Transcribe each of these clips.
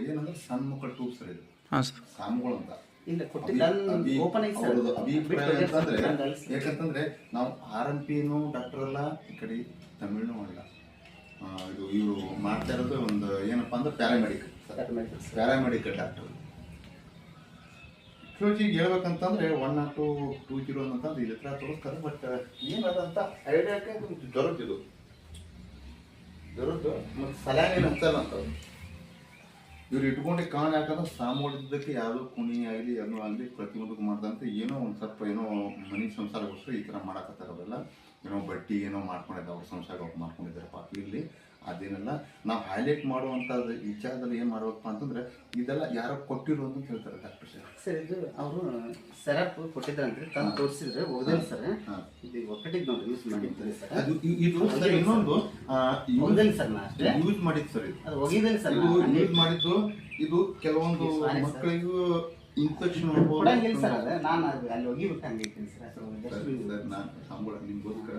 ಏನಂದ್ರೆ ಸಣ್ಣ ಮಕ್ಕಳ ಟೂಬ್ ಸರ್ ಇದು ಹಾಂ ಸರ್. ಸಾಮುಗಳು ಅಂತ ಇಲ್ಲ ಕೊಟ್ಟಿಲ್ಲ ಓಪನ್ ಐತಿ ಸರ್. ಅವ್ರದ್ದು ಅಭಿಪ್ರಾಯ ಅಂತಂದ್ರೆ ಯಾಕಂತಂದ್ರೆ ನಾವು RMPನೂ ಡಾಕ್ಟರ್ ಅಲ್ಲ, ಈ ಕಡೆ ತಮಿಳ್ನೂ ಅಲ್ಲ. ಇದು ಇವರು ಮಾಡ್ತಾ ಇರೋದು ಒಂದು ಏನಪ್ಪಾ ಅಂದ್ರೆ ಪ್ಯಾರಾಮೆಡಿಕಲ್ ಡಾಕ್ಟರ್. ಈಗ ಹೇಳ್ಬೇಕಂತಂದ್ರೆ 10220 ಅಂತಂದ್ರೆ ಇದ್ರ ಹತ್ರ ತೋರಿಸ್ತಾರೆ. ಬಟ್ ಏನದಂತ ಐಡಿಯಾಕ್ಕೆ ಜ್ವರದ್ದು ಮತ್ತೆ ಸಲಾನೇನು ಅಂತಲ್ಲ ಅಂತ ಇವ್ರು ಇಟ್ಕೊಂಡು ಕಾಣ. ಯಾಕಂದ್ರೆ ಸಾಮೂಹಿಕಕ್ಕೆ ಯಾವುದೋ ಕುಣಿ ಆಗಲಿ ಏನೋ ಆಗಲಿ ಪ್ರತಿಯೊಂದಕ್ಕೂ ಮಾಡ್ದಂತೆ ಏನೋ ಒಂದು ಸ್ವಲ್ಪ ಏನೋ ಮನೆ ಸಂಸಾರಗೋಸ್ಕರ ಈ ಥರ ಮಾಡಕತ್ತಾರಲ್ಲ. ಏನೋ ಬಡ್ಡಿ ಏನೋ ಮಾಡ್ಕೊಂಡಿದ್ದ ಅವ್ರ ಸಂಸಾರ ಮಾಡ್ಕೊಂಡಿದ್ದಾರೆ ಪಾಪ. ಇಲ್ಲಿ ಅದೇನೆಲ್ಲ ನಾವು ಹೈಲೈಟ್ ಮಾಡುವಂಥದ್ದು ವಿಚಾರದಲ್ಲಿ ಏನು ಮಾಡ್ಬೇಕಪ್ಪ ಅಂತಂದ್ರೆ ಇದೆಲ್ಲ ಯಾರೋ ಕೊಟ್ಟಿರೋ ಅಂತ ಹೇಳ್ತಾರೆ ಡಾಕ್ಟರ್ ಸರ್. ಸರ್ ಇದು ಅವರು ಸೆರಪ್ ಕೊಟ್ಟಿದ್ರಂತ್ರಿ, ತಂದು ತೋರಿಸಿದ್ರೆ ಹೋಗದೇನು ಸರ್. ಇದು ಒಕ್ಕಟಿದ್ ನೋಡ್ರಿ ಯೂಸ್ ಮಾಡಿದ್ರಿ ಸರ್. ಅದು ಇದು ಸರ್ ಇನ್ನೊಂದು ಹೋಗದೇನು ಸರ್ ನಾ ಅಷ್ಟೇ ಯೂಸ್ ಮಾಡಿದ್ದು ಸರ್. ಇದು ಅದು ಹೋಗಿದ್ದೇನೆ ಸರ್. ಯೂಸ್ ಮಾಡಿದ್ದು ಇದು ಕೆಲವೊಂದು ಮಕ್ಕಳಿಗೂ ಇನ್ಫೆಕ್ಷನ್ ಕೊಡಂಗಿಲ್ಲ ಸರ್. ಅದ ನಾನು ಅದು ಅಲ್ಲಿ ಹೋಗಿಬಿಟ್ಟು ಹಂಗೈತೀನಿ ಸರ್. ನಾನು ಸಂಬಳ ನಿಮ್ಗೋಸ್ಕರ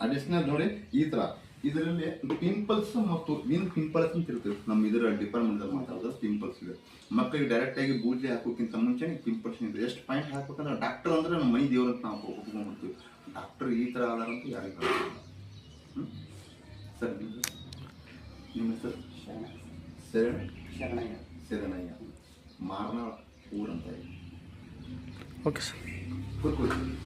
ಅಡಿಷನಲ್ ನೋಡಿ ಈ ಥರ ಇದರಲ್ಲಿ ಪಿಂಪಲ್ಸ್ ಮತ್ತು ಪಿಂಪಲ್ಸ್ ಅಂತ ಇರ್ತದೆ. ನಮ್ಮ ಇದರ ಡಿಪಾರ್ಟ್ಮೆಂಟ್ ಮಾತಾಡೋದು ಪಿಂಪಲ್ಸ್ ಇದೆ. ಮಕ್ಕಳಿಗೆ ಡೈರೆಕ್ಟ್ ಆಗಿ ಬೂಜಿ ಹಾಕೋಕ್ಕಿಂತ ಮುಂಚೆ ಪಿಂಪಲ್ಸ್ ಇದೆ. ಎಷ್ಟು ಪಾಯಿಂಟ್ ಹಾಕ್ಬೇಕಂದ್ರೆ ಡಾಕ್ಟರ್ ಅಂದ್ರೆ ನಮ್ಮ ಮೈ ದೇವ್ರ ಅಂತ ನಾವು ಒಪ್ಕೊಂಡ್ಬಿಡ್ತೀವಿ. ಡಾಕ್ಟರ್ ಈ ಥರ ಆದಾರಂತೂ ಯಾರಿಗೂ ಸರ್. ನಿಮ್ಮ ಹೆಸರು ಶರಣಯ್ಯ ಮಾರ್ನಾಳ್ ಊರಂತ. Okay sir. ಕೂತ್ಕೊಳ್ಳಿ.